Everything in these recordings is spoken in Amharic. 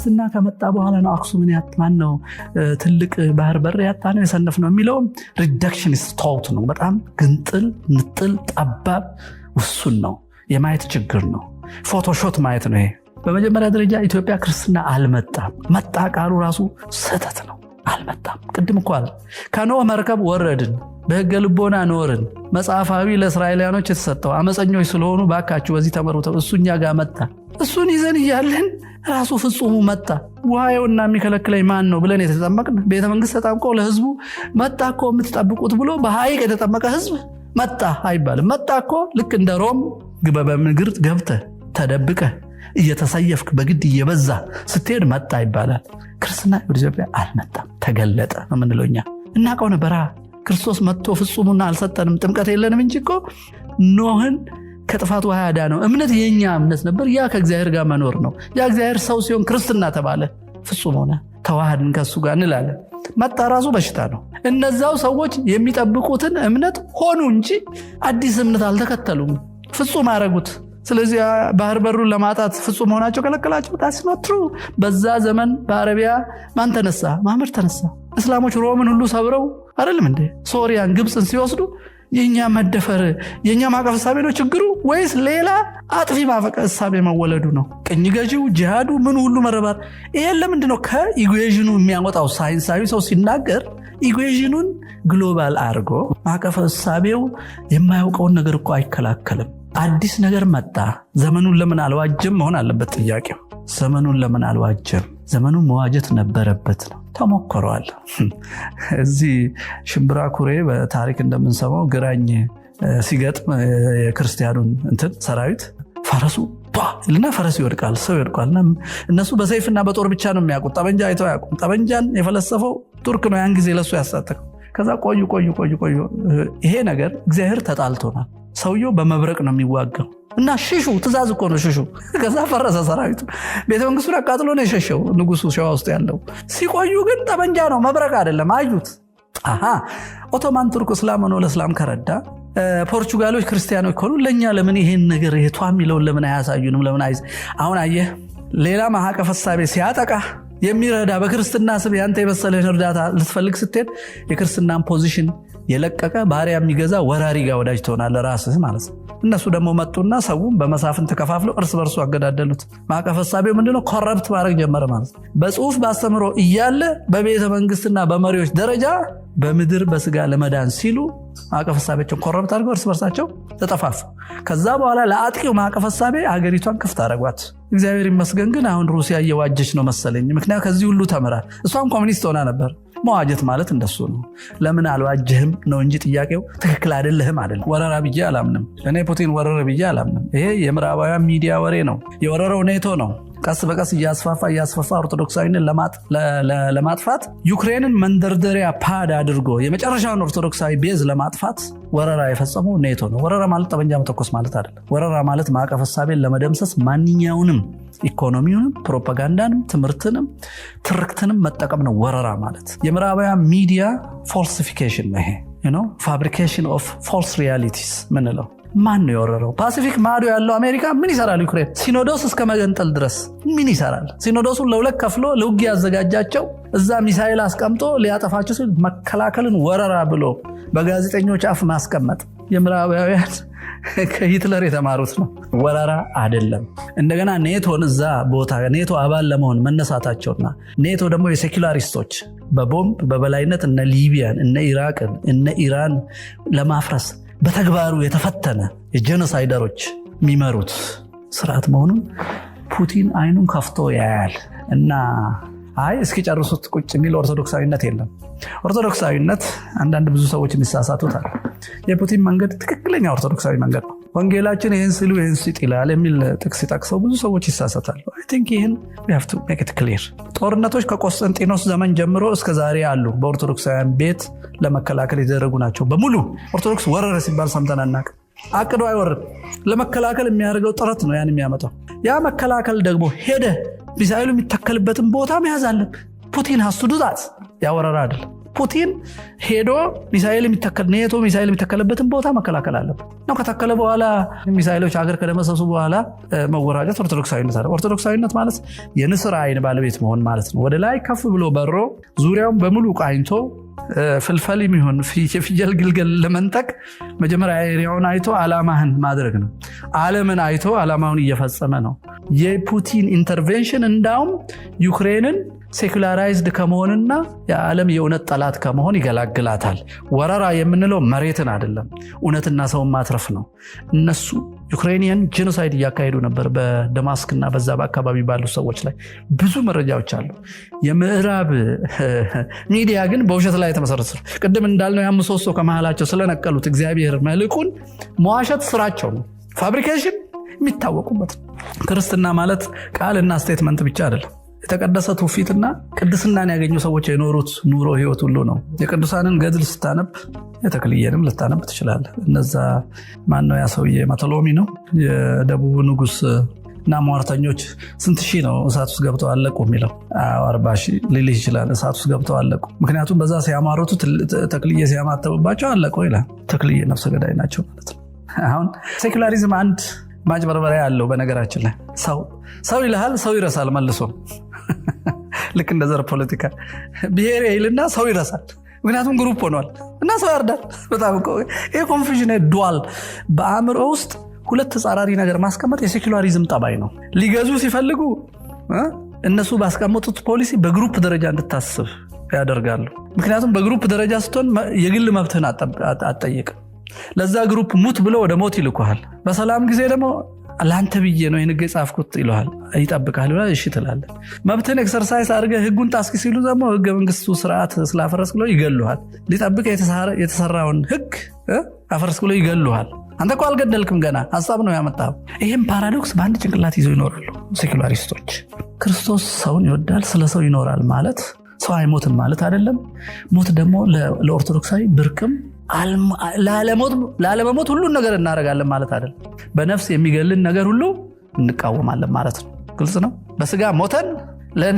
ክርስትና ከመጣ በኋላ ነው አክሱምን ያጥማን ነው ትልቅ ባህር በር ያጣነው የሰነፍ ነው የሚለው ሪዳክሽኒስት ቶት ነው። በጣም ግንጥል ንጥል ጠባብ ውሱን ነው። የማየት ችግር ነው። ፎቶሾት ማየት ነው ይሄ። በመጀመሪያ ደረጃ ኢትዮጵያ ክርስትና አልመጣም። መጣ ቃሉ ራሱ ስህተት ነው። አልመጣም። ቅድም እኮ አለ ከኖህ መርከብ ወረድን በሕገ ልቦና ኖርን መጽሐፋዊ ለእስራኤላውያኖች የተሰጠው አመፀኞች ስለሆኑ ባካችሁ በዚህ ተመሩ። እሱኛ ጋር መጣ። እሱን ይዘን እያለን ራሱ ፍጹሙ መጣ። ውሃየውና የሚከለክለኝ ማን ነው ብለን የተጠመቅን ቤተ መንግስት ተጣምቆ ለህዝቡ መጣ እኮ የምትጠብቁት ብሎ በሐይቅ የተጠመቀ ህዝብ መጣ አይባልም። መጣ እኮ ልክ እንደ ሮም በምግር ገብተህ ተደብቀህ እየተሰየፍክ በግድ እየበዛ ስትሄድ መጣ ይባላል። ክርስትና ወደ ኢትዮጵያ አልመጣም፣ ተገለጠ ነው የምንለው እኛ። እናውቀው ነበራ ክርስቶስ መጥቶ ፍጹሙና አልሰጠንም። ጥምቀት የለንም እንጂ እኮ ኖህን ከጥፋት ውሃ ያዳነው እምነት የኛ እምነት ነበር። ያ ከእግዚአብሔር ጋር መኖር ነው። ያ እግዚአብሔር ሰው ሲሆን ክርስትና ተባለ፣ ፍጹም ሆነ፣ ተዋህድን ከሱ ጋር እንላለን። መጣ ራሱ በሽታ ነው። እነዛው ሰዎች የሚጠብቁትን እምነት ሆኑ እንጂ አዲስ እምነት አልተከተሉም፣ ፍጹም አረጉት። ስለዚህ ባህር በሩን ለማጣት ፍጹም ሆናቸው ከለከላቸው። that's not true። በዛ ዘመን በአረቢያ ማን ተነሳ? ማመር ተነሳ። እስላሞች ሮምን ሁሉ ሰብረው አይደለም እንዴ ሶሪያን ግብፅን ሲወስዱ? የኛ መደፈር የኛ ማዕቀፍ ሐሳቤ ነው ችግሩ ወይስ ሌላ አጥፊ ማዕቀፍ ሐሳቤ መወለዱ ነው? ቅኝ ገዢው ጂሃዱ ምን ሁሉ መረባር ይሄ ለምንድን ነው ከኢኩዌሽኑ የሚያወጣው? ሳይንሳዊ ሰው ሲናገር ኢኩዌሽኑን ግሎባል አድርጎ ማዕቀፍ ሐሳቤው የማያውቀውን ነገር እኮ አይከላከልም። አዲስ ነገር መጣ። ዘመኑን ለምን አልዋጀም መሆን አለበት ጥያቄው። ዘመኑን ለምን አልዋጀም? ዘመኑ መዋጀት ነበረበት ነው። ተሞክሯል። እዚህ ሽምብራ ኩሬ በታሪክ እንደምንሰማው ግራኝ ሲገጥም የክርስቲያኑን እንትን ሰራዊት ፈረሱ ልና ፈረስ ይወድቃል፣ ሰው ይወድቃል። እነሱ በሰይፍና በጦር ብቻ ነው የሚያውቁት፣ ጠበንጃ አይተው አያውቁም። ጠበንጃን የፈለሰፈው ቱርክ ነው ያን ጊዜ ለሱ ያሳተቀው። ከዛ ቆዩ። ይሄ ነገር እግዚአብሔር ተጣልቶናል። ሰውየው በመብረቅ ነው የሚዋጋው እና ሽሹ ትእዛዝ እኮ ነው ሽሹ። ከዛ ፈረሰ ሰራዊቱ። ቤተ መንግስቱን አቃጥሎ ነው የሸሸው ንጉሱ ሸዋ ውስጥ ያለው። ሲቆዩ ግን ጠበንጃ ነው መብረቅ አይደለም አዩት። ኦቶማን ቱርክ እስላም ሆኖ ለእስላም ከረዳ ፖርቹጋሎች ክርስቲያኖች ከሆኑ ለእኛ ለምን ይሄን ነገር የቷ የሚለውን ለምን አያሳዩንም? ለምን አሁን አየህ ሌላ ማዕቀፍ ሐሳቤ ሲያጠቃ የሚረዳ በክርስትና ስም ያንተ የመሰለህን እርዳታ ልትፈልግ ስትሄድ የክርስትናን ፖዚሽን የለቀቀ ባሪያ የሚገዛ ወራሪ ጋር ወዳጅ ትሆናለህ ራስህ ማለት ነው። እነሱ ደግሞ መጡና ሰውን በመሳፍንት ተከፋፍለው እርስ በርሱ አገዳደሉት። ማዕቀፍ ሐሳቤው ምንድነው? ኮረፕት ማድረግ ጀመረ ማለት ነው። በጽሁፍ ባስተምሮ እያለ በቤተ መንግስትና በመሪዎች ደረጃ በምድር በስጋ ለመዳን ሲሉ ማዕቀፍ ሐሳቤያቸውን ኮረፕት አድርገው እርስ በርሳቸው ተጠፋፉ። ከዛ በኋላ ለአጥቂው ማዕቀፍ ሐሳቤ ሀገሪቷን ክፍት አደረጓት። እግዚአብሔር ይመስገን ግን አሁን ሩሲያ እየዋጀች ነው መሰለኝ። ምክንያት ከዚህ ሁሉ ተምራ እሷም ኮሚኒስት ሆና ነበር። መዋጀት ማለት እንደሱ ነው። ለምን አልዋጀህም ነው እንጂ ጥያቄው ትክክል አይደለህም አይደለም። ወረራ ብዬ አላምንም። እኔ ፑቲን ወረረ ብዬ አላምንም። ይሄ የምዕራባውያን ሚዲያ ወሬ ነው። የወረረው ኔቶ ነው። ቀስ በቀስ እያስፋፋ ኦርቶዶክሳዊንን ለማጥፋት ዩክሬንን መንደርደሪያ ፓድ አድርጎ የመጨረሻውን ኦርቶዶክሳዊ ቤዝ ለማጥፋት ወረራ የፈጸመው ኔቶ ነው። ወረራ ማለት ጠበንጃ መተኮስ ማለት አይደለም። ወረራ ማለት ማዕቀፍ ሐሳቤን ለመደምሰስ ማንኛውንም ኢኮኖሚውንም፣ ፕሮፓጋንዳንም፣ ትምህርትንም፣ ትርክትንም መጠቀም ነው ወረራ ማለት። የምዕራባውያን ሚዲያ ፎልሲፊኬሽን ነው ይሄ ፋብሪኬሽን ኦፍ ፎልስ ሪያሊቲስ ምንለው። ማን ነው የወረረው? ፓሲፊክ ማዶ ያለው አሜሪካ ምን ይሰራል? ዩክሬን ሲኖዶስ እስከ መገንጠል ድረስ ምን ይሰራል? ሲኖዶሱን ለሁለት ከፍሎ ለውጊያ ያዘጋጃቸው እዛ ሚሳኤል አስቀምጦ ሊያጠፋቸው ሲል መከላከልን ወረራ ብሎ በጋዜጠኞች አፍ ማስቀመጥ የምዕራባውያን ከሂትለር የተማሩት ነው። ወረራ አይደለም። እንደገና ኔቶን እዛ ቦታ ኔቶ አባል ለመሆን መነሳታቸውና ኔቶ ደግሞ የሴኩላሪስቶች በቦምብ በበላይነት እነ ሊቢያን እነ ኢራቅን እነ ኢራን ለማፍረስ በተግባሩ የተፈተነ የጄኖሳይደሮች የሚመሩት ስርዓት መሆኑን ፑቲን አይኑን ከፍቶ ያያል። እና እስኪ ጨርሱት ቁጭ የሚል ኦርቶዶክሳዊነት የለም። ኦርቶዶክሳዊነት አንዳንድ ብዙ ሰዎች የሚሳሳቱት አለ። የፑቲን መንገድ ትክክለኛ ኦርቶዶክሳዊ መንገድ ነው። ወንጌላችን ይህን ሲሉ ይህን ሲጥ ይላል የሚል ጥቅስ ሲጠቅሰው ብዙ ሰዎች ይሳሳታሉ። ይህን ክሊር ጦርነቶች ከቆስጠንጢኖስ ዘመን ጀምሮ እስከ ዛሬ አሉ። በኦርቶዶክሳውያን ቤት ለመከላከል የተደረጉ ናቸው በሙሉ። ኦርቶዶክስ ወረረ ሲባል ሰምተን አናውቅም። አቅዶ አይወርም። ለመከላከል የሚያደርገው ጥረት ነው ያን የሚያመጣው። ያ መከላከል ደግሞ ሄደ ሚሳኤሉ የሚተከልበትን ቦታ መያዝ አለብህ። ፑቲን ሀስቱ ዱዛት ያወረራ አይደለም። ፑቲን ሄዶ ኔቶ ሚሳኤል የሚተከለበትን ቦታ መከላከል አለበት ነው። ከተከለ በኋላ ሚሳኤሎች ሀገር ከደመሰሱ በኋላ መወራጨት ኦርቶዶክሳዊነት አለ። ኦርቶዶክሳዊነት ማለት የንስር አይን ባለቤት መሆን ማለት ነው። ወደ ላይ ከፍ ብሎ በሮ ዙሪያውን በሙሉ ቃኝቶ ፍልፈል የሚሆን የፍየል ግልገል ለመንጠቅ መጀመሪያ ኤሪያውን አይቶ ዓላማህን ማድረግ ነው። ዓለምን አይቶ ዓላማውን እየፈጸመ ነው። የፑቲን ኢንተርቬንሽን እንዳውም ዩክሬንን ሴኩላራይዝድ ከመሆንና የዓለም የእውነት ጠላት ከመሆን ይገላግላታል። ወረራ የምንለው መሬትን አይደለም፣ እውነትና ሰውን ማትረፍ ነው። እነሱ ዩክሬኒያን ጄኖሳይድ እያካሄዱ ነበር በደማስክና በዛ በአካባቢ ባሉ ሰዎች ላይ ብዙ መረጃዎች አሉ። የምዕራብ ሚዲያ ግን በውሸት ላይ የተመሰረተ ቅድም እንዳልነው የ5 ከመሃላቸው ስለነቀሉት እግዚአብሔር መልኩን መዋሸት ስራቸው ነው። ፋብሪኬሽን የሚታወቁበት ክርስትና ማለት ቃልና ስቴትመንት ብቻ አይደለም። የተቀደሰ ትውፊትና ቅድስናን ያገኙ ሰዎች የኖሩት ኑሮ ህይወት ሁሉ ነው። የቅዱሳንን ገድል ስታነብ የተክልየንም ልታነብ ትችላለህ። እነዛ ማነው ያ ሰውዬ መተሎሚ ነው የደቡብ ንጉስ እና ሟርተኞች ስንት ሺህ ነው እሳት ውስጥ ገብተው አለቁ የሚለው 40 ሺህ ሊልህ ይችላል። እሳት ውስጥ ገብተው አለቁ። ምክንያቱም በዛ ሲያማሩቱ ተክልየ ሲያማተብባቸው አለቁ ይላል። ተክልየ ነፍሰ ገዳይ ናቸው ማለት ነው። አሁን ሴኩላሪዝም አንድ ማጭበርበሪያ ያለው በነገራችን ላይ ሰው ይልሃል፣ ሰው ይረሳል መልሶ። ልክ እንደ ዘር ፖለቲካ ብሔር ይልና ሰው ይረሳል። ምክንያቱም ግሩፕ ሆኗል እና ሰው ያርዳል። በጣም ይሄ ኮንፊውዥን ዱዋል በአእምሮ ውስጥ ሁለት ተጻራሪ ነገር ማስቀመጥ የሴኩላሪዝም ጠባይ ነው። ሊገዙ ሲፈልጉ እነሱ ባስቀመጡት ፖሊሲ በግሩፕ ደረጃ እንድታስብ ያደርጋሉ። ምክንያቱም በግሩፕ ደረጃ ስትሆን የግል መብትህን አትጠይቅም። ለዛ ግሩፕ ሙት ብሎ ወደ ሞት ይልኩሃል። በሰላም ጊዜ ደግሞ ለአንተ ብዬ ነው የንገ ጻፍኩት ይልሃል፣ ይጠብቃል ብላ እሺ ትላለህ። መብትን ኤክሰርሳይዝ አድርገህ ህጉን ጣስክ ሲሉ ደግሞ ህገ መንግስቱ ስርዓት ስላፈረስ ብሎ ይገሉሃል። ሊጠብቅ የተሰራውን ህግ አፈረስ ብሎ ይገሉሃል። አንተ እኮ አልገደልክም፣ ገና ሀሳብ ነው ያመጣው። ይህም ፓራዶክስ በአንድ ጭንቅላት ይዘው ይኖራሉ ሴኩላሪስቶች። ክርስቶስ ሰውን ይወዳል፣ ስለ ሰው ይኖራል ማለት ሰው አይሞትም ማለት አይደለም። ሞት ደግሞ ለኦርቶዶክሳዊ ብርቅም ላለመሞት ሁሉን ነገር እናደርጋለን ማለት አይደለም። በነፍስ የሚገልን ነገር ሁሉ እንቃወማለን ማለት ነው። ግልጽ ነው። በስጋ ሞተን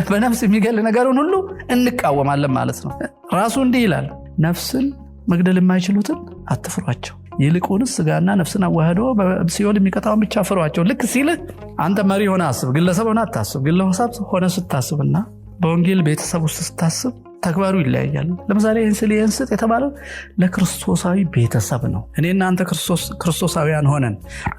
በነፍስ የሚገል ነገርን ሁሉ እንቃወማለን ማለት ነው። ራሱ እንዲህ ይላል፣ ነፍስን መግደል የማይችሉትን አትፍሯቸው፣ ይልቁንስ ስጋና ነፍስን አዋህዶ በሲኦል የሚቀጣውን ብቻ ፍሯቸው። ልክ ሲልህ አንተ መሪ ሆነ አስብ፣ ግለሰብ ሆነ አታስብ። ግለሰብ ሆነ ስታስብና በወንጌል ቤተሰብ ውስጥ ስታስብ ተግባሩ ይለያያል። ለምሳሌ እንስጥ የተባለው ለክርስቶሳዊ ቤተሰብ ነው። እኔና አንተ ክርስቶሳውያን ሆነን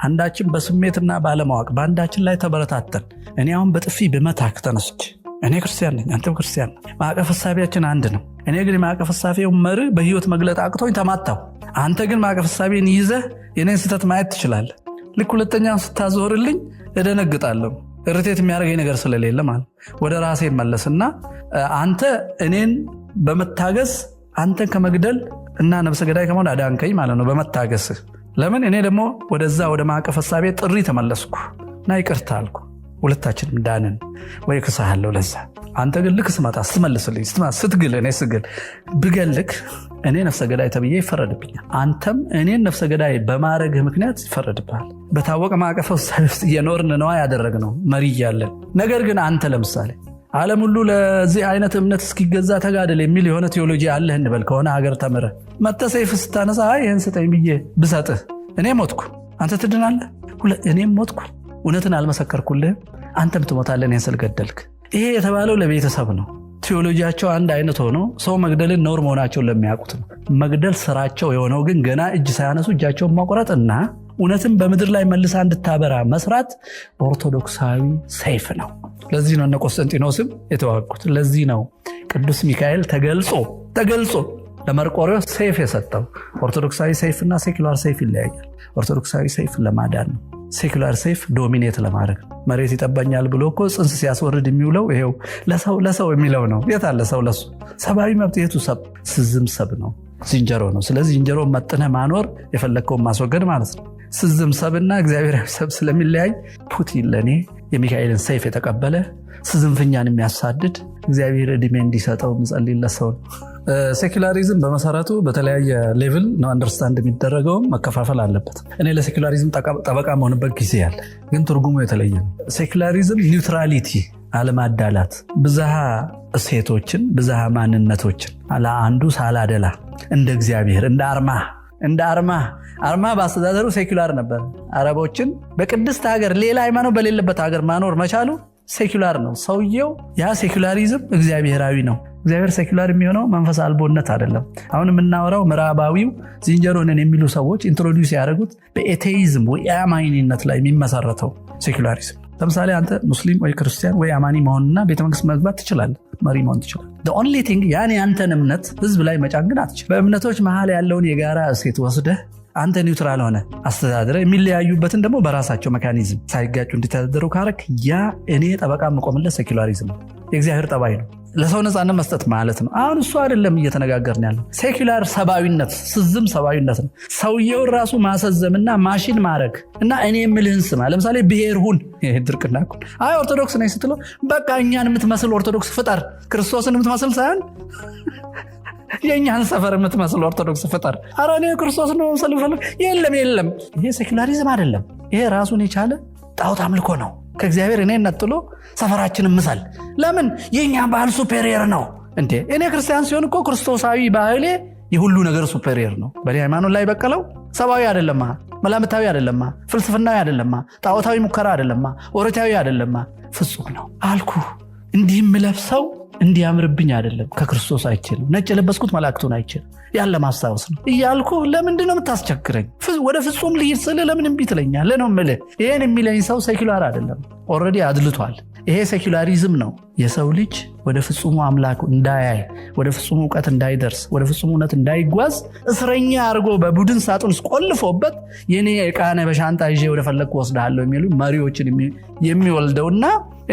አንዳችን በስሜትና ባለማወቅ በአንዳችን ላይ ተበረታተን እኔ አሁን በጥፊ በመታክ ተነስች እኔ ክርስቲያን ነኝ አንተም ክርስቲያን ነህ፣ ማዕቀፍ ሐሳቢያችን አንድ ነው። እኔ ግን ማዕቀፍ ሐሳቢው መርህ በህይወት መግለጥ አቅቶኝ ተማታው፣ አንተ ግን ማዕቀፍ ሐሳቢን ይዘህ የኔን ስህተት ማየት ትችላለህ። ልክ ሁለተኛውን ስታዞርልኝ እደነግጣለሁ፣ ርቴት የሚያደርገኝ ነገር ስለሌለ ማለት ወደ ራሴ መለስና አንተ እኔን በመታገስ አንተን ከመግደል እና ነፍሰ ገዳይ ከመሆን አዳንከኝ ማለት ነው በመታገስህ። ለምን እኔ ደግሞ ወደዛ ወደ ማዕቀፍ ሐሳቤ ጥሪ ተመለስኩ እና ይቅርታ አልኩ፣ ሁለታችንም ዳንን ወይ ክሳለሁ። ለዛ አንተ ግን ልክ ስመጣ ስትመልስልኝ ስትግል እኔ ስግል ብገልክ እኔ ነፍሰ ገዳይ ተብዬ ይፈረድብኛል። አንተም እኔን ነፍሰ ገዳይ በማድረግህ ምክንያት ይፈረድብሃል። በታወቀ ማዕቀፍ ሐሳቤ ውስጥ እየኖርን ነው ያደረግነው መሪ እያለን። ነገር ግን አንተ ለምሳሌ ዓለም ሁሉ ለዚህ አይነት እምነት እስኪገዛ ተጋደል የሚል የሆነ ቴዎሎጂ አለህ እንበል። ከሆነ ሀገር ተምረህ መጥተህ ሰይፍ ስታነሳ ይህን ስጠኝ ብዬ ብሰጥህ እኔ ሞትኩ፣ አንተ ትድናለህ። እኔም ሞትኩ፣ እውነትን አልመሰከርኩልህም፣ አንተም ትሞታለህ ይህን ስለገደልክ። ይሄ የተባለው ለቤተሰብ ነው። ቴዎሎጂያቸው አንድ አይነት ሆኖ ሰው መግደልን ነውር መሆናቸውን ለሚያውቁት ነው። መግደል ስራቸው የሆነው ግን ገና እጅ ሳያነሱ እጃቸውን ማቆረጥ እና እውነትን በምድር ላይ መልሳ እንድታበራ መስራት ኦርቶዶክሳዊ ሰይፍ ነው። ለዚህ ነው እነ ቆስጠንጢኖስም የተዋጉት። ለዚህ ነው ቅዱስ ሚካኤል ተገልጾ ለመርቆሬዎስ ሰይፍ የሰጠው። ኦርቶዶክሳዊ ሰይፍና ሴኩላር ሰይፍ ይለያያል። ኦርቶዶክሳዊ ሰይፍ ለማዳን ነው። ሴኩላር ሰይፍ ዶሚኔት ለማድረግ መሬት ይጠባኛል ብሎ እኮ ጽንስ ሲያስወርድ የሚውለው ይሄው ለሰው የሚለው ነው። የት አለ ሰው? ለሱ ሰብአዊ መብት የቱ ሰብ? ስዝም ሰብ ነው፣ ዝንጀሮ ነው። ስለዚህ ዝንጀሮ መጥነህ ማኖር የፈለግከውን ማስወገድ ማለት ነው። ስዝም ሰብና እግዚአብሔራዊ ሰብ ስለሚለያይ ፑቲን ለእኔ የሚካኤልን ሰይፍ የተቀበለ ስዝምፍኛን የሚያሳድድ እግዚአብሔር ዕድሜ እንዲሰጠው ምጸልይለት ሰው ነው። ሴኩላሪዝም በመሰረቱ በተለያየ ሌቭል ነው አንደርስታንድ የሚደረገው፣ መከፋፈል አለበት። እኔ ለሴኩላሪዝም ጠበቃ መሆንበት ጊዜ ያለ፣ ግን ትርጉሙ የተለየ ነው። ሴኩላሪዝም ኒውትራሊቲ አለማዳላት፣ ብዝሃ እሴቶችን ብዝሃ ማንነቶችን ለአንዱ ሳላደላ እንደ እግዚአብሔር እንደ አርማ በአስተዳደሩ ሴኩላር ነበር። አረቦችን በቅድስት ሀገር ሌላ ሃይማኖት በሌለበት ሀገር ማኖር መቻሉ ሴኩላር ነው። ሰውየው ያ ሴኩላሪዝም እግዚአብሔራዊ ነው። እግዚአብሔር ሴኩላር የሚሆነው መንፈስ አልቦነት አይደለም። አሁን የምናወራው ምዕራባዊው ዝንጀሮንን የሚሉ ሰዎች ኢንትሮዲውስ ያደረጉት በኤቴይዝም ወይ አማኝነት ላይ የሚመሰረተው ሴኩላሪዝም። ለምሳሌ አንተ ሙስሊም ወይ ክርስቲያን ወይ አማኒ መሆንና ቤተመንግስት መግባት ትችላለህ፣ መሪ መሆን ትችላለህ። the only thing ያን ያንተን እምነት ህዝብ ላይ መጫን ግን አትችልም። በእምነቶች መሃል ያለውን የጋራ እሴት ወስደህ አንተ ኒውትራል ሆነ አስተዳደረ የሚለያዩበትን ደግሞ በራሳቸው ሜካኒዝም ሳይጋጩ እንዲተዳደሩ ካረክ ያ እኔ ጠበቃ መቆምለት ሴኩላሪዝም ነው። የእግዚአብሔር ጠባይ ነው። ለሰው ነፃነት መስጠት ማለት ነው። አሁን እሱ አይደለም እየተነጋገርን ያለው። ሴኩላር ሰብአዊነት፣ ስዝም ሰብአዊነት ነው። ሰውየውን ራሱ ማሰዘምና ማሽን ማድረግ እና እኔ የምልህን ስማ። ለምሳሌ ብሔር ሁን፣ ድርቅና ኩን። አይ ኦርቶዶክስ ነኝ ስትለው በቃ እኛን የምትመስል ኦርቶዶክስ ፍጠር፣ ክርስቶስን የምትመስል ሳይሆን የእኛን ሰፈር የምትመስል ኦርቶዶክስ ፍጠር። ኧረ እኔ ክርስቶስ ነው መምሰል ፈልግ። የለም። ይሄ ሴኩላሪዝም አይደለም። ይሄ ራሱን የቻለ ጣዖት አምልኮ ነው። ከእግዚአብሔር እኔ ነጥሎ ሰፈራችንን ምሳል። ለምን? የኛ ባህል ሱፔሪየር ነው እንዴ? እኔ ክርስቲያን ሲሆን እኮ ክርስቶሳዊ ባህሌ የሁሉ ነገር ሱፔሪየር ነው። በኔ ሃይማኖት ላይ በቀለው ሰብአዊ አይደለማ፣ መላምታዊ አይደለማ፣ ፍልስፍናዊ አይደለማ፣ ጣዖታዊ ሙከራ አይደለማ፣ ኦሪታዊ አይደለማ፣ ፍጹም ነው አልኩ። እንዲህ የምለብሰው እንዲያምርብኝ አይደለም፣ ከክርስቶስ አይችልም። ነጭ የለበስኩት መላእክቱን አይችልም፣ ያለ ማስታወስ ነው እያልኩ ለምንድን ነው የምታስቸግረኝ? ወደ ፍጹም ልሂድ ስል ለምን እምቢ ትለኛለህ ነው የምልህ። ይሄን የሚለኝ ሰው ሴኩላር አይደለም፣ ኦልሬዲ አድልቷል። ይሄ ሴኩላሪዝም ነው የሰው ልጅ ወደ ፍጹሙ አምላክ እንዳያይ፣ ወደ ፍጹሙ እውቀት እንዳይደርስ፣ ወደ ፍጹሙ እውነት እንዳይጓዝ እስረኛ አድርጎ በቡድን ሳጥን ውስጥ ቆልፎበት የኔ ዕቃነ በሻንጣ ይዤ ወደ ፈለግኩ ወስድሃለሁ የሚሉ መሪዎችን የሚወልደውና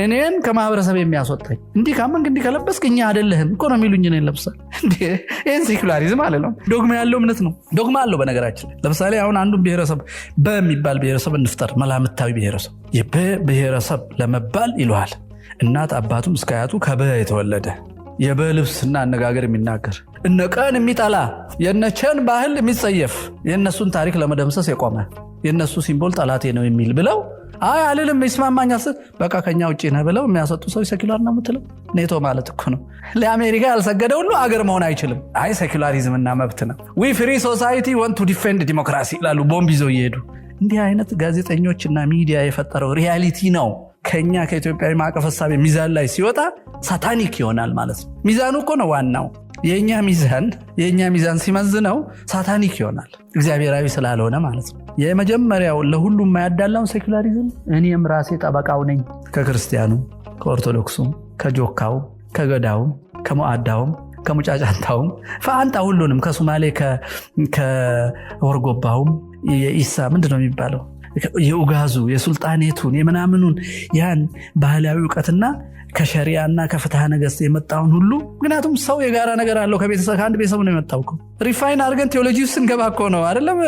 እኔን ከማህበረሰብ የሚያስወጣኝ። እንዲህ ካመንክ እንዲህ ከለበስክ እኛ አይደለህም እኮ ነው የሚሉኝ። እኔን ለብሳል ይህን ሴኩላሪዝም አለለው። ዶግማ ያለው እምነት ነው። ዶግማ አለው በነገራችን ላይ። ለምሳሌ አሁን አንዱን ብሔረሰብ በሚባል ብሔረሰብ እንፍጠር፣ መላምታዊ ብሔረሰብ። የብሔረሰብ ለመባል ይለዋል እናት አባቱም እስከ አያቱ ከበ የተወለደ የበ ልብስና አነጋገር የሚናገር እነቀን የሚጠላ የነቸን ባህል የሚጸየፍ የነሱን ታሪክ ለመደምሰስ የቆመ የነሱ ሲምቦል ጠላቴ ነው የሚል ብለው አይ አልልም ይስማማኛል ስል በቃ ከኛ ውጪ ነህ ብለው የሚያሰጡ ሰው ሴኩላር ነው የምትለው። ኔቶ ማለት እኮ ነው። ለአሜሪካ ያልሰገደ ሁሉ አገር መሆን አይችልም። አይ ሴኩላሪዝም እና መብት ነው። ዊ ፍሪ ሶሳይቲ ዋንት ቱ ዲፌንድ ዲሞክራሲ ይላሉ ቦምብ ይዘው እየሄዱ። እንዲህ አይነት ጋዜጠኞችና ሚዲያ የፈጠረው ሪያሊቲ ነው። ከኛ ከኢትዮጵያዊ ማዕቀፍ ሐሳብ ሚዛን ላይ ሲወጣ ሳታኒክ ይሆናል ማለት ነው። ሚዛኑ እኮ ነው ዋናው። የኛ ሚዛን ሲመዝነው ሳታኒክ ይሆናል፣ እግዚአብሔራዊ ስላልሆነ ማለት ነው። የመጀመሪያው ለሁሉም የማያዳላውን ሴኩላሪዝም እኔም ራሴ ጠበቃው ነኝ። ከክርስቲያኑ፣ ከኦርቶዶክሱም፣ ከጆካው፣ ከገዳውም፣ ከሞአዳውም፣ ከሙጫጫንታውም ፈአንጣ ሁሉንም፣ ከሶማሌ ከወርጎባውም፣ የኢሳ ምንድነው የሚባለው የኡጋዙ የሱልጣኔቱን የምናምኑን ያን ባህላዊ እውቀትና ከሸሪዓና ከፍትሐ ነገሥት የመጣውን ሁሉ። ምክንያቱም ሰው የጋራ ነገር አለው። ከአንድ ቤተሰብ ነው የመጣው እኮ። ሪፋይን አድርገን ቴዎሎጂ ውስጥ እንገባ እኮ ነው አይደለም?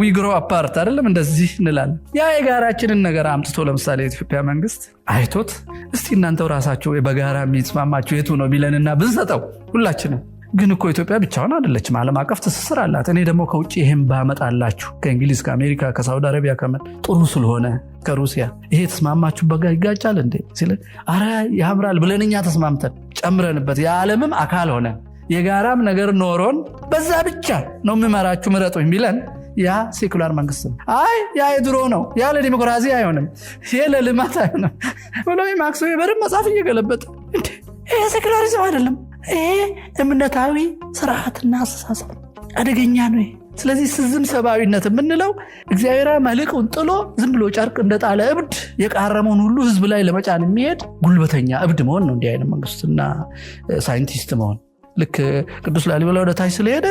ዊ ግሮ አፓርት አይደለም? እንደዚህ እንላለን። ያ የጋራችንን ነገር አምጥቶ ለምሳሌ የኢትዮጵያ መንግስት አይቶት እስቲ እናንተው ራሳቸው በጋራ የሚስማማቸው የቱ ነው ቢለንና ብንሰጠው ሁላችንም። ግን እኮ ኢትዮጵያ ብቻውን አይደለችም፣ ዓለም አቀፍ ትስስር አላት። እኔ ደግሞ ከውጭ ይሄን ባመጣላችሁ ከእንግሊዝ፣ ከአሜሪካ፣ ከሳውዲ አረቢያ ከመን ጥሩ ስለሆነ ከሩሲያ ይሄ ተስማማችሁ በጋ ይጋጫል እንዴ ሲል አረ ያምራል ብለን እኛ ተስማምተን ጨምረንበት የዓለምም አካል ሆነ የጋራም ነገር ኖሮን በዛ ብቻ ነው የምመራችሁ ምረጡኝ ቢለን ያ ሴኩላር መንግስት ነው። አይ ያ የድሮ ነው፣ ያ ለዲሞክራሲ አይሆንም፣ ይሄ ለልማት አይሆንም ብሎ ማክስ ዌበርን መጽሐፍ እየገለበጠ ይሄ ሴኩላሪዝም አይደለም። ይሄ እምነታዊ ስርዓትና አስተሳሰብ አደገኛ ነው። ስለዚህ ስዝም ሰብአዊነት የምንለው እግዚአብሔር መልእክቱን ጥሎ ዝም ብሎ ጨርቅ እንደጣለ እብድ የቃረመውን ሁሉ ህዝብ ላይ ለመጫን የሚሄድ ጉልበተኛ እብድ መሆን ነው። እንዲህ አይነት መንግስትና ሳይንቲስት መሆን። ልክ ቅዱስ ላሊበላ ወደ ታች ስለሄደ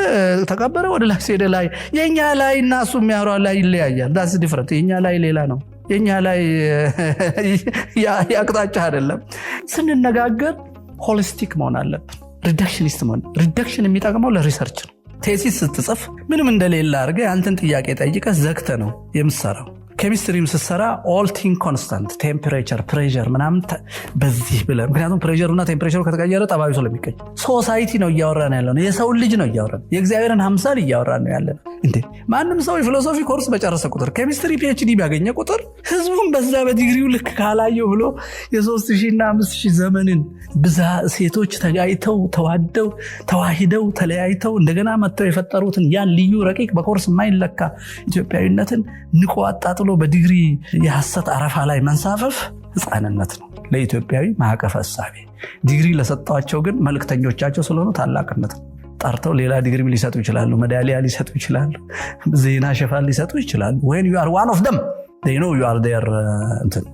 ተቀበረ፣ ወደ ላይ ሲሄደ ላይ። የኛ ላይ እና እሱ የሚያወራው ላይ ይለያያል። ዳስ ዲፍረንት። የኛ ላይ ሌላ ነው፣ የኛ ላይ ያቅጣጫ አይደለም። ስንነጋገር ሆሊስቲክ መሆን አለብን። ሪዳክሽኒስት መሆን። ሪዳክሽን የሚጠቅመው ለሪሰርች ነው። ቴሲስ ስትጽፍ ምንም እንደሌለ አድርገህ አንተን ጥያቄ ጠይቀህ ዘግተህ ነው የምትሰራው። ኬሚስትሪም ስትሰራ ኦል ቲንግ ኮንስታንት፣ ቴምፕሬቸር፣ ፕሬሸር ምናምን በዚህ ብለህ፣ ምክንያቱም ፕሬሸሩና ቴምፕሬቸሩ ከተቀየረ ጠባዩ ስለሚቀኝ። ሶሳይቲ ነው እያወራን ያለ ነው። የሰውን ልጅ ነው እያወራን፣ የእግዚአብሔርን አምሳል እያወራን ነው ያለ ነው። እንዴ ማንም ሰው የፊሎሶፊ ኮርስ በጨረሰ ቁጥር ኬሚስትሪ ፒኤችዲ ባገኘ ቁጥር ህዝቡን በዛ በዲግሪው ልክ ካላየው ብሎ የ3000 እና 5000 ዘመንን ብዛ ሴቶች ተጋይተው ተዋደው ተዋሂደው ተለያይተው እንደገና መጥተው የፈጠሩትን ያን ልዩ ረቂቅ በኮርስ የማይለካ ኢትዮጵያዊነትን ንቆ አጣጥሎ በዲግሪ የሐሰት አረፋ ላይ መንሳፈፍ ህፃንነት ነው ለኢትዮጵያዊ ማዕቀፈ እሳቤ። ዲግሪ ለሰጧቸው ግን መልእክተኞቻቸው ስለሆኑ ታላቅነት ነው። ጠርተው ሌላ ዲግሪ ሊሰጡ ይችላሉ፣ ሜዳሊያ ሊሰጡ ይችላሉ፣ ዜና ሽፋን ሊሰጡ ይችላሉ። when you are one of them they know you are their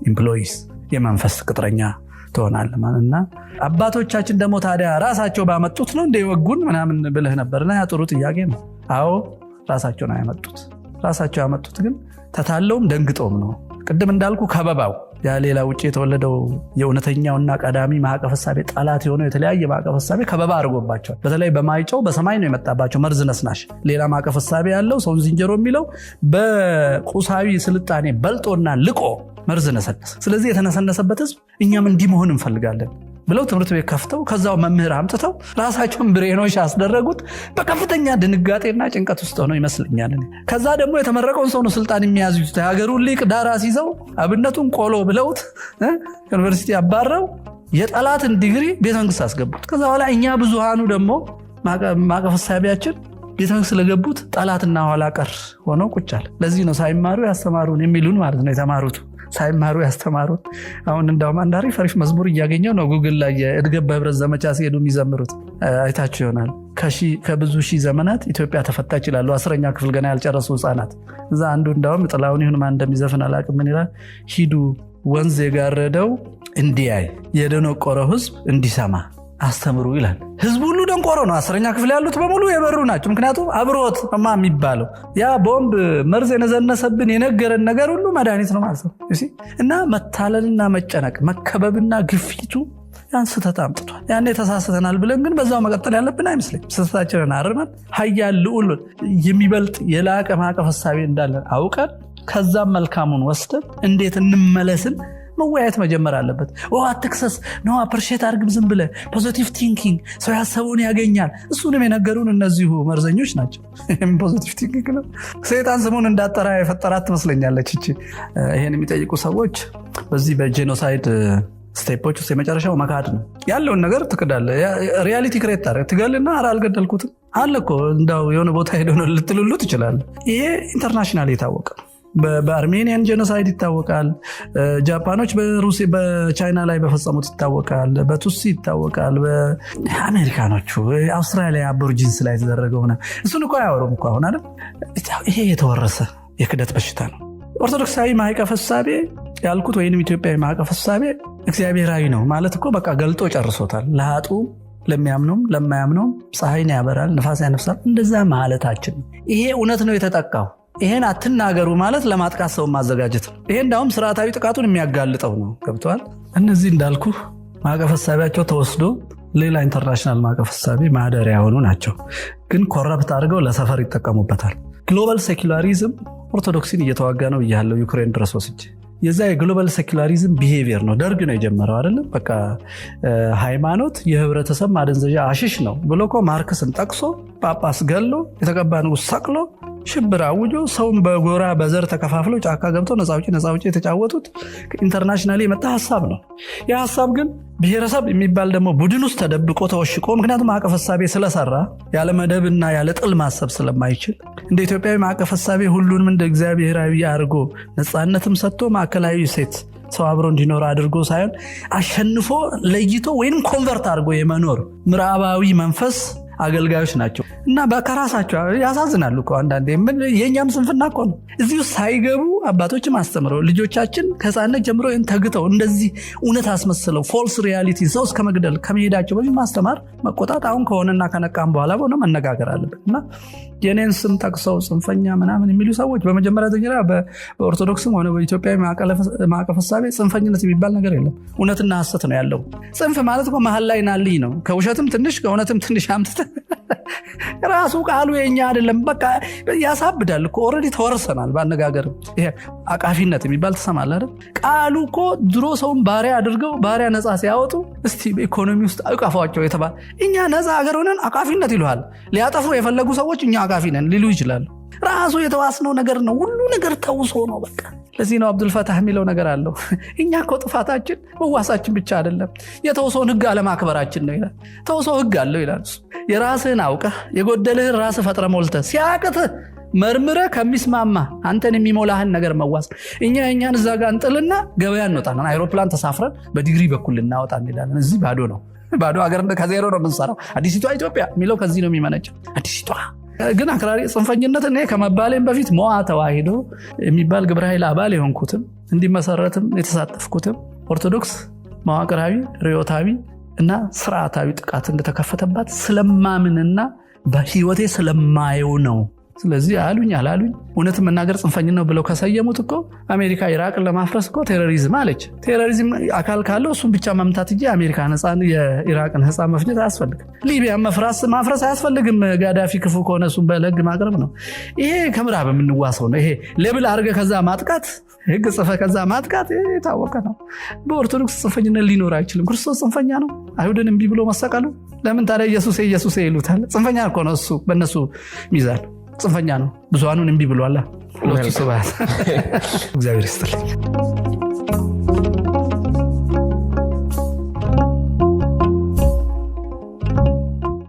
employees የመንፈስ ቅጥረኛ ትሆናለህ ማለትና አባቶቻችን ደግሞ ታዲያ ራሳቸው ባመጡት ነው እንደ ወጉን ምናምን ብለህ ነበርና ያ ጥሩ ጥያቄ ነው። አዎ ራሳቸው ነው ያመጡት። ራሳቸው ያመጡት ግን ተታለውም ደንግጦም ነው። ቅድም እንዳልኩ ከበባው ያ ሌላ ውጪ የተወለደው የእውነተኛውና ቀዳሚ ማዕቀፈ እሳቤ ጠላት የሆነው የተለያየ ማዕቀፈ እሳቤ ከበባ አድርጎባቸዋል። በተለይ በማይጨው በሰማይ ነው የመጣባቸው መርዝ ነስናሽ ሌላ ማዕቀፈ እሳቤ ያለው ሰውን ዝንጀሮ የሚለው በቁሳዊ ስልጣኔ በልጦና ልቆ መርዝ ነሰነሰ። ስለዚህ የተነሰነሰበት ህዝብ እኛም እንዲህ መሆን እንፈልጋለን ብለው ትምህርት ቤት ከፍተው ከዛው መምህር አምጥተው ራሳቸውን ብሬኖች ያስደረጉት በከፍተኛ ድንጋጤና ጭንቀት ውስጥ ሆነው ይመስልኛል። ከዛ ደግሞ የተመረቀውን ሰው ነው ስልጣን የሚያዙት። የሀገሩን ሊቅ ዳራስ ይዘው አብነቱን ቆሎ ብለውት ዩኒቨርሲቲ አባረው የጠላትን ዲግሪ ቤተመንግስት አስገቡት። ከዛ በኋላ እኛ ብዙሃኑ ደግሞ ማዕቀፈ እሳቤያችን ቤተመንግስት ስለገቡት ጠላትና ኋላ ቀር ሆነው ቁጫል። ለዚህ ነው ሳይማሩ ያስተማሩን የሚሉን ማለት ነው። የተማሩት ሳይማሩ ያስተማሩን። አሁን እንዳውም አንድ አሪፍ መዝሙር እያገኘው ነው ጉግል ላይ የእድገት በህብረት ዘመቻ ሲሄዱ የሚዘምሩት አይታችሁ ይሆናል። ከብዙ ሺህ ዘመናት ኢትዮጵያ ተፈታ ይችላሉ 10ኛ ክፍል ገና ያልጨረሱ ህፃናት። እዛ አንዱ እንዳውም ጥላውን ይሁን ማን እንደሚዘፍን አላውቅም ምን ይላል? ሂዱ ወንዝ የጋረደው እንዲያይ የደነቆረው ህዝብ እንዲሰማ አስተምሩ ይላል። ህዝቡ ሁሉ ደንቆሮ ነው። 10ኛ ክፍል ያሉት በሙሉ የበሩ ናቸው። ምክንያቱም አብሮት የሚባለው ያ ቦምብ መርዝ የነዘነሰብን የነገረን ነገር ሁሉ መድኃኒት ነው ማለት ነው። እና መታለልና መጨነቅ መከበብና ግፊቱ ያን ስህተት አምጥቷል። ያን ተሳስተናል ብለን ግን በዛው መቀጠል ያለብን አይመስለኝም። ስህተታችንን አርመን ኃያል ልዑል የሚበልጥ የላቀ ማዕቀፈ እሳቤ እንዳለን አውቀን ከዛም መልካሙን ወስደን እንዴት እንመለስን መወያየት መጀመር አለበት። አትክሰስ ነው አፕሪሼት አድርግም ዝም ብለህ ፖዚቲቭ ቲንኪንግ ሰው ያሰበውን ያገኛል። እሱንም የነገሩን እነዚሁ መርዘኞች ናቸው። ፖዚቲቭ ቲንኪንግ ነው። ሰይጣን ስሙን እንዳጠራ የፈጠራት ትመስለኛለች እቺ። ይሄን የሚጠይቁ ሰዎች በዚህ በጄኖሳይድ ስቴፖች ውስጥ የመጨረሻው መካድ ነው። ያለውን ነገር ትክዳለህ። ሪያሊቲ ክሬት ታደርግ ትገልና ኧረ አልገደልኩትም አለ እኮ እንዳው የሆነ ቦታ ሄደው ነው ልትሉሉ ትችላለህ። ይሄ ኢንተርናሽናል የታወቀ በአርሜኒያን ጄኖሳይድ ይታወቃል። ጃፓኖች በቻይና ላይ በፈጸሙት ይታወቃል። በቱሲ ይታወቃል። በአሜሪካኖቹ አውስትራሊያ አቦርጂንስ ላይ የተደረገው ሆነ እሱን እኮ አያወሩም እኮ አሁን አይደል? ይሄ የተወረሰ የክደት በሽታ ነው። ኦርቶዶክሳዊ ማዕቀፈ እሳቤ ያልኩት ወይንም ኢትዮጵያዊ ማዕቀፈ እሳቤ እግዚአብሔራዊ ነው ማለት እኮ በቃ ገልጦ ጨርሶታል። ለሃጡ ለሚያምኑም ለማያምኑም ፀሐይን ያበራል ንፋስ ያነፍሳል እንደዛ ማለታችን። ይሄ እውነት ነው የተጠቃው። ይሄን አትናገሩ ማለት ለማጥቃት ሰው ማዘጋጀት ነው። ይሄ እንዳውም ስርዓታዊ ጥቃቱን የሚያጋልጠው ነው። ገብቷል? እነዚህ እንዳልኩ ማዕቀፈ እሳቤያቸው ተወስዶ ሌላ ኢንተርናሽናል ማዕቀፈ እሳቤ ማደሪያ የሆኑ ናቸው። ግን ኮረፕት አድርገው ለሰፈር ይጠቀሙበታል። ግሎባል ሴኩላሪዝም ኦርቶዶክሲን እየተዋጋ ነው እያለው ዩክሬን ድረስ ወስጄ የዛ የግሎባል ሴኩላሪዝም ቢሄቪየር ነው። ደርግ ነው የጀመረው አይደለም? በቃ ሃይማኖት የህብረተሰብ ማደንዘዣ አሽሽ ነው ብሎ እኮ ማርክስን ጠቅሶ ጳጳስ ገሎ የተቀባ ንጉስ ሰቅሎ ሽብር አውጆ ሰውን በጎራ በዘር ተከፋፍለው ጫካ ገብተው ነፃ አውጪ የተጫወቱት ኢንተርናሽናሊ የመጣ ሐሳብ ነው። ያ ሐሳብ ግን ብሔረሰብ የሚባል ደግሞ ቡድን ውስጥ ተደብቆ ተወሽቆ ምክንያቱም ማዕቀፈ እሳቤ ስለሰራ ያለ መደብና ያለ ጥል ማሰብ ስለማይችል እንደ ኢትዮጵያዊ ማዕቀፈ እሳቤ ሁሉንም እንደ እግዚአብሔራዊ አድርጎ ነፃነትም ሰጥቶ ማዕከላዊ ሴት ሰው አብሮ እንዲኖር አድርጎ ሳይሆን አሸንፎ ለይቶ ወይንም ኮንቨርት አድርጎ የመኖር ምዕራባዊ መንፈስ አገልጋዮች ናቸው። እና ከራሳቸው ያሳዝናሉ እኮ አንዳንዴ። የኛም ስንፍና እኮ ነው። እዚሁ ሳይገቡ አባቶችም አስተምረው ልጆቻችን ከህፃንነት ጀምሮ ተግተው እንደዚህ እውነት አስመስለው ፎልስ ሪያሊቲ ሰው እስከ መግደል ከመሄዳቸው በፊት ማስተማር መቆጣት አሁን ከሆነና ከነቃም በኋላ በሆነ መነጋገር አለበት። እና የኔን ስም ጠቅሰው ጽንፈኛ ምናምን የሚሉ ሰዎች በመጀመሪያ ደረጃ በኦርቶዶክስም ሆነ በኢትዮጵያዊ ማዕቀፈ እሳቤ ጽንፈኝነት የሚባል ነገር የለም። እውነትና ሐሰት ነው ያለው። ጽንፍ ማለት እኮ መሀል ላይ ናልኝ ነው። ከውሸትም ትንሽ ከእውነትም ትንሽ አምጥተህ ራሱ ቃሉ የኛ አይደለም። በቃ ያሳብዳል እኮ ኦልሬዲ ተወርሰናል። ባነጋገር ይሄ አቃፊነት የሚባል ተሰማል አይደል? ቃሉ እኮ ድሮ ሰውን ባሪያ አድርገው ባሪያ ነፃ ሲያወጡ እስቲ በኢኮኖሚ ውስጥ አቃፋቸው የተባለ እኛ ነፃ ሀገር ሆነን አቃፊነት ይሉሃል። ሊያጠፉ የፈለጉ ሰዎች እኛ አቃፊ ነን ሊሉ ይችላሉ። ራሱ የተዋስነው ነገር ነው። ሁሉ ነገር ተውሶ ነው በቃ። ለዚህ ነው አብዱልፈታህ የሚለው ነገር አለው። እኛ እኮ ጥፋታችን መዋሳችን ብቻ አይደለም፣ የተውሶን ህግ አለማክበራችን ነው ይላል። ተውሶ ህግ አለው ይላል። የራስህን አውቀህ የጎደልህን ራስህ ፈጥረ ሞልተህ ሲያቅትህ መርምረ ከሚስማማ አንተን የሚሞላህን ነገር መዋስ። እኛን እዛ ጋር እንጥልና ገበያ እንወጣለን። አይሮፕላን ተሳፍረን በዲግሪ በኩል ልናወጣ እንላለን። እዚህ ባዶ ነው። ባዶ ሀገር ከዜሮ ነው የምንሰራው። አዲሲቷ ኢትዮጵያ የሚለው ከዚህ ነው የሚመነጨው። አዲሲቷ ግን አክራሪ ጽንፈኝነት እኔ ከመባሌም በፊት ሞዓ ተዋሂዶ የሚባል ግብረ ኃይል አባል የሆንኩትም እንዲመሰረትም የተሳተፍኩትም ኦርቶዶክስ መዋቅራዊ ርዮታዊ እና ስርዓታዊ ጥቃት እንደተከፈተባት ስለማምንና በህይወቴ ስለማየው ነው። ስለዚህ አሉኝ አላሉኝ እውነት መናገር ጽንፈኝነት ነው ብለው ከሰየሙት እኮ አሜሪካ ኢራቅን ለማፍረስ እኮ ቴሮሪዝም አለች። ቴሮሪዝም አካል ካለው እሱን ብቻ መምታት እንጂ አሜሪካ ነፃን የኢራቅን ህፃን መፍጀት አያስፈልግም። ሊቢያ ማፍረስ አያስፈልግም። ጋዳፊ ክፉ ከሆነ እሱን በህግ ማቅረብ ነው። ይሄ ከምዕራብ የምንዋሰው ነው። ይሄ ሌብል አድርገህ ከዛ ማጥቃት፣ ህግ ጽፈህ ከዛ ማጥቃት የታወቀ ነው። በኦርቶዶክስ ጽንፈኝነት ሊኖር አይችልም። ክርስቶስ ጽንፈኛ ነው። አይሁድን እምቢ ብሎ መሰቀሉ ለምን ታዲያ ኢየሱስ ይሉታል? ጽንፈኛ እኮ ነው እሱ በእነሱ ሚዛን ጽንፈኛ ነው። ብዙሃኑን እምቢ ብሏል። ለሱ ስብሐት እግዚአብሔር ይስጥልኝ።